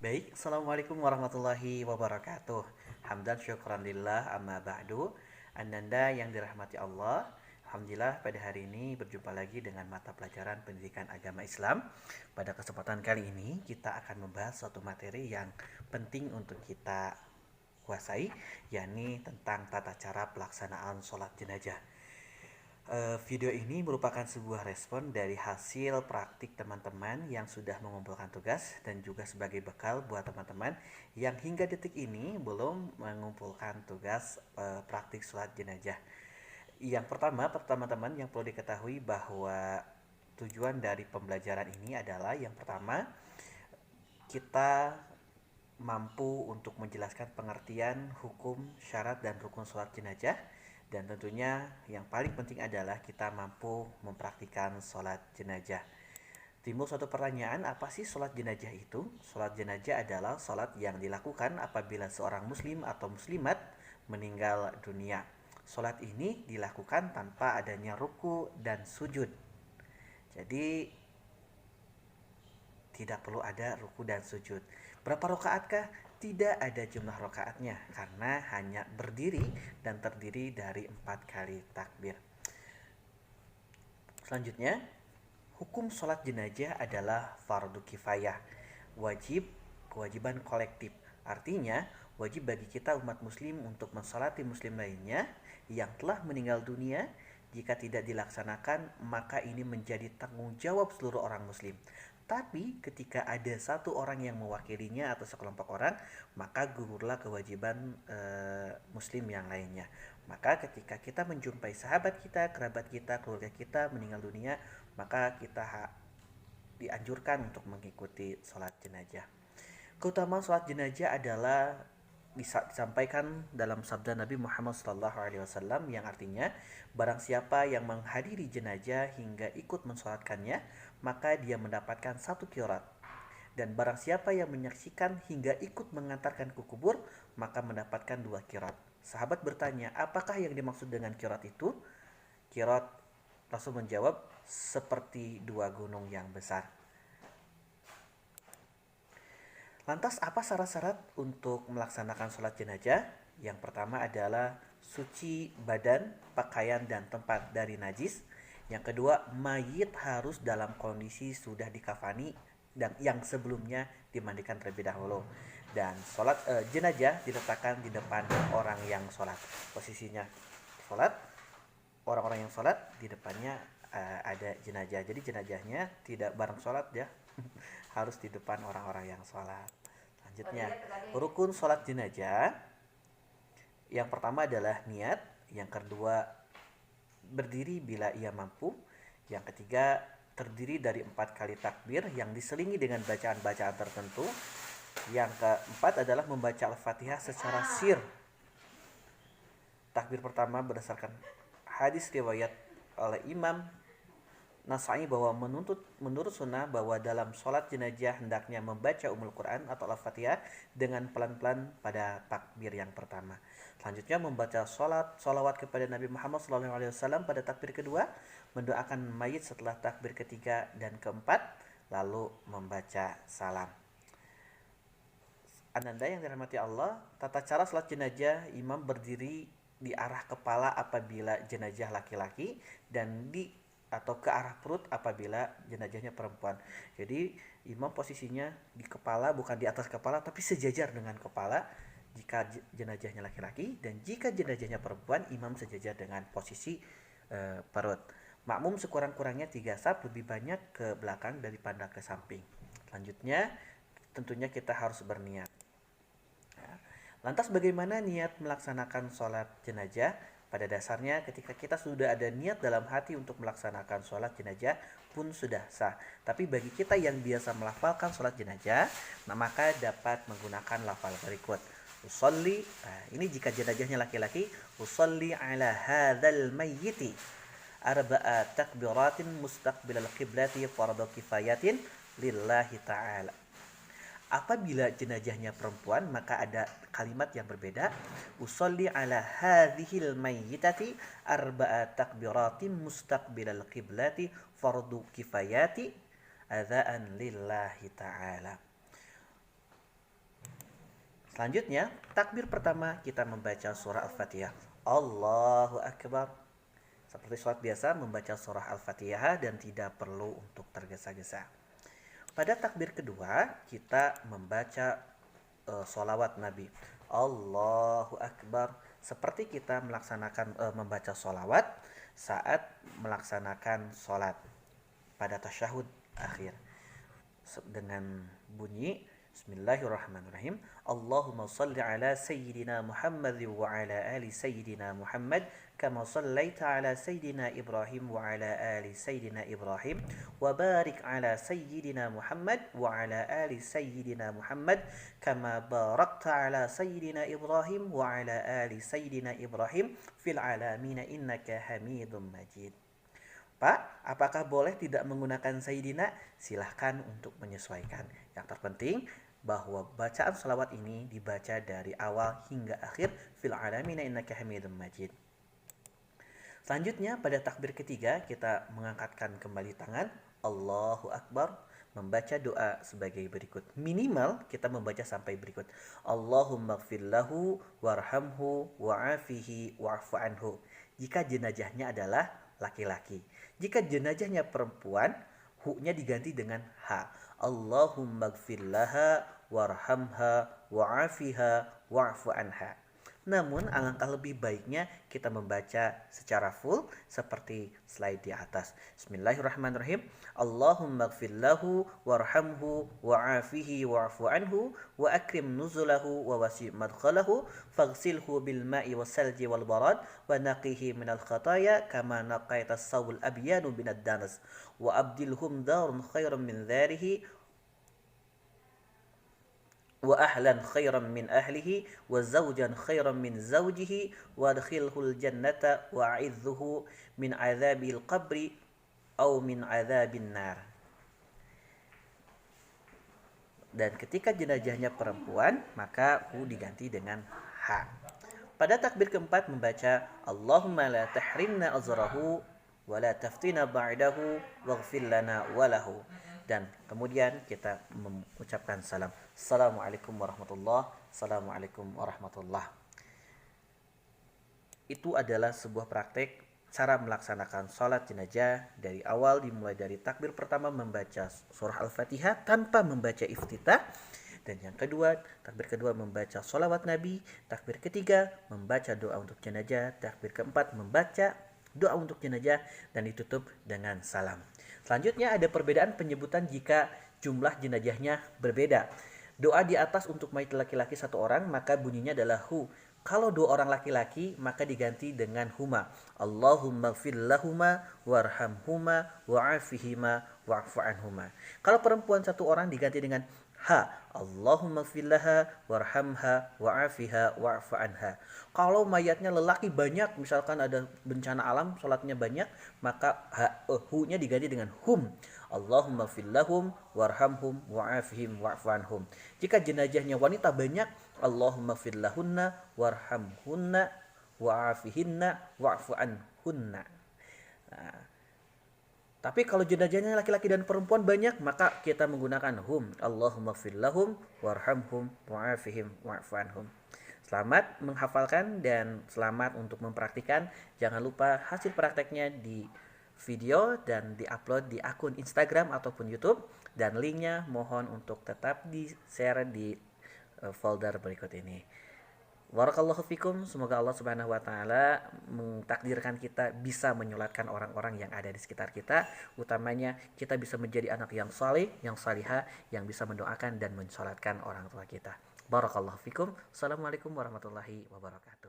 Baik, Assalamualaikum warahmatullahi wabarakatuh. Hamdan syukran lillah amma ba'du. Ananda yang dirahmati Allah. Alhamdulillah pada hari ini berjumpa lagi dengan mata pelajaran pendidikan agama Islam. Pada kesempatan kali ini kita akan membahas suatu materi yang penting untuk kita kuasai, yakni tentang tata cara pelaksanaan sholat jenazah. Video ini merupakan sebuah respon dari hasil praktik teman-teman yang sudah mengumpulkan tugas dan juga sebagai bekal buat teman-teman yang hingga detik ini belum mengumpulkan tugas praktik sholat jenazah. Yang pertama, teman-teman yang perlu diketahui bahwa tujuan dari pembelajaran ini adalah yang pertama, kita mampu untuk menjelaskan pengertian hukum, syarat, dan rukun sholat jenazah. Dan tentunya yang paling penting adalah kita mampu mempraktikkan sholat jenazah. Timbul suatu pertanyaan, apa sih sholat jenazah itu? Sholat jenazah adalah sholat yang dilakukan apabila seorang muslim atau muslimat meninggal dunia. Sholat ini dilakukan tanpa adanya ruku dan sujud. Jadi tidak perlu ada ruku dan sujud. Berapa rakaatkah? Tidak ada jumlah rakaatnya karena hanya berdiri dan terdiri dari 4 kali takbir. Selanjutnya, hukum sholat jenazah adalah fardu kifayah, kewajiban kolektif. Artinya, wajib bagi kita umat muslim untuk mensolati muslim lainnya yang telah meninggal dunia. Jika tidak dilaksanakan, maka ini menjadi tanggung jawab seluruh orang muslim. Tapi ketika ada satu orang yang mewakilinya atau sekelompok orang, maka gugurlah kewajiban muslim yang lainnya. Maka ketika kita menjumpai sahabat kita, kerabat kita, keluarga kita meninggal dunia, maka kita dianjurkan untuk mengikuti sholat jenazah. Keutamaan sholat jenazah adalah disampaikan dalam sabda Nabi Muhammad SAW yang artinya barang siapa yang menghadiri jenazah hingga ikut mensolatkannya maka dia mendapatkan 1 qirat, dan barang siapa yang menyaksikan hingga ikut mengantarkan ke kubur maka mendapatkan 2 qirat. Sahabat bertanya, apakah yang dimaksud dengan qirat itu? Qirat, Rasul menjawab, seperti 2 gunung yang besar. Lantas apa syarat-syarat untuk melaksanakan sholat jenazah? Yang pertama adalah suci badan, pakaian, dan tempat dari najis. Yang kedua, mayit harus dalam kondisi sudah dikafani dan yang sebelumnya dimandikan terlebih dahulu. Dan sholat jenazah diletakkan di depan orang yang sholat. Posisinya sholat, orang-orang yang sholat di depannya ada jenazah. Jadi jenazahnya tidak bareng sholat ya, harus di depan orang-orang yang sholat. Selanjutnya, rukun sholat jenazah. Yang pertama adalah niat. Yang kedua, berdiri bila ia mampu. Yang ketiga, terdiri dari 4 kali takbir yang diselingi dengan bacaan-bacaan tertentu. Yang keempat adalah membaca Al-Fatihah secara sir. Takbir pertama berdasarkan hadis riwayat oleh Imam Nasai bahwa menurut sunnah bahwa dalam sholat jenazah hendaknya membaca Ummul Quran atau Al-Fatihah dengan pelan-pelan pada takbir yang pertama. Selanjutnya membaca sholawat kepada Nabi Muhammad SAW pada takbir kedua, mendoakan mayit setelah takbir ketiga dan keempat, lalu membaca salam. Ananda yang dirahmati Allah, tata cara sholat jenazah, imam berdiri di arah kepala apabila jenazah laki-laki dan di atau ke arah perut apabila jenazahnya perempuan. Jadi imam posisinya di kepala, bukan di atas kepala tapi sejajar dengan kepala jika jenazahnya laki-laki, dan jika jenazahnya perempuan imam sejajar dengan posisi perut. Makmum sekurang-kurangnya 3 saf, lebih banyak ke belakang daripada ke samping. Selanjutnya tentunya kita harus berniat. Lantas bagaimana niat melaksanakan sholat jenazah? Pada dasarnya ketika kita sudah ada niat dalam hati untuk melaksanakan sholat jenazah pun sudah sah. Tapi bagi kita yang biasa melafalkan sholat jenazah, maka dapat menggunakan lafal berikut. Usolli, ini jika jenazahnya laki-laki, usolli ala hadzal mayyiti arba'a takbiratin mustaqbilal qiblati fardu kifayatin lillahi ta'ala. Apabila jenazahnya perempuan maka ada kalimat yang berbeda, usolli ala hadhil mayyitati arba'a takbiratin mustaqbilal qiblati fardu kifayati adzaan lillahi ta'ala. Selanjutnya, takbir pertama kita membaca surah Al-Fatihah. Allahu Akbar. Seperti sholat biasa membaca surah Al-Fatihah dan tidak perlu untuk tergesa-gesa. Pada takbir kedua, kita membaca sholawat Nabi. Allahu Akbar. Seperti kita melaksanakan membaca sholawat saat melaksanakan sholat pada tasyahud akhir. Dengan bunyi Bismillahirrahmanirrahim. Allahumma salli ala Sayyidina Muhammad wa ala ali Sayyidina Muhammad kama sallaita ala Sayyidina Ibrahim wa ala ali Sayyidina Ibrahim wa barik ala Sayyidina Muhammad wa ala ali Sayyidina Muhammad kama barakta ala Sayyidina Ibrahim wa ala ali Sayyidina Ibrahim fil alamin innaka Hamidum Majid. Pak, apakah boleh tidak menggunakan Sayyidina? Silahkan untuk menyesuaikan. Yang terpenting bahwa bacaan salawat ini dibaca dari awal hingga akhir. Fil alamina innaka Hamidum Majid. Selanjutnya pada takbir ketiga kita mengangkatkan kembali tangan. Allahu Akbar. Membaca doa sebagai berikut. Minimal kita membaca sampai berikut. Allahumma gfirlahu warhamhu wa'afihi wa'fu anhu. Jika jenazahnya adalah laki-laki. Jika jenazahnya perempuan, hu-nya diganti dengan ha. Allahumma gfirlaha warhamha wa'afiha wa'fu anha. Namun alangkah lebih baiknya kita membaca secara full seperti slide di atas. Bismillahirrahmanirrahim. Allahumma gfirlahu warhamhu wa'afihi wa'fu anhu wa akrim nuzulahu wa wasi' madkhalahu faghsilhu bil ma'i wasalji wal barad wa naqihi minal khataya kama naqaita as-sawbul abyanu minad danas wa abdilhum darun khairan min dharihi wa ahlan khairan min ahlihi wa zawjan khairan min zawjihi wa adkhilhul jannata wa a'idzuhu min adzabil qabri aw min adzabin nar. Dan ketika jenazahnya perempuan, maka hu diganti dengan ha. Pada takbir keempat membaca Allahumma la tahrimna azrahu wa la taftina ba'dahu waghfir lana wa lahu. Dan kemudian kita mengucapkan salam. Assalamualaikum warahmatullahi wabarakatuh. Assalamualaikum warahmatullahi. Itu adalah sebuah praktek cara melaksanakan sholat jenazah dari awal, dimulai dari takbir pertama membaca surah Al-Fatihah tanpa membaca iftitah. Dan yang kedua, takbir kedua membaca sholawat Nabi. Takbir ketiga membaca doa untuk jenazah. Takbir keempat membaca doa untuk jenazah dan ditutup dengan salam. Selanjutnya ada perbedaan penyebutan jika jumlah jenazahnya berbeda. Doa di atas untuk mayit laki-laki satu orang maka bunyinya adalah hu. Kalau dua orang laki-laki maka diganti dengan huma. Allahumma gfir lahuma warhamhuma wa'afihima wa'fu anhuma. Kalau perempuan satu orang diganti dengan ha. Allahumma gfir laha warhamha wa'afiha wa'fu anha. Kalau mayatnya lelaki banyak, misalkan ada bencana alam, salatnya banyak, maka hu-nya diganti dengan hum. Allahumma gfir lahum warhamhum wa'afihim wa'fu anhum. Jika jenazahnya wanita banyak, Allahumma gfir lahunna warhamhunna wa'afihinna wa'fu anhunna. Nah, tapi kalau jenazahnya laki-laki dan perempuan banyak, maka kita menggunakan hum. Allahumma gfir lahum warhamhum wa'afihim wa'fu anhum. Selamat menghafalkan dan selamat untuk mempraktikkan. Jangan lupa hasil prakteknya di video dan diupload di akun Instagram ataupun YouTube. Dan linknya mohon untuk tetap di-share di folder berikut ini. Barakallahu fikum. Semoga Allah Subhanahu wa taala mentakdirkan kita bisa menyolatkan orang-orang yang ada di sekitar kita, utamanya kita bisa menjadi anak yang saleh, yang salihah, yang bisa mendoakan dan mensolatkan orang tua kita. Barakallahu fikum. Assalamualaikum warahmatullahi wabarakatuh.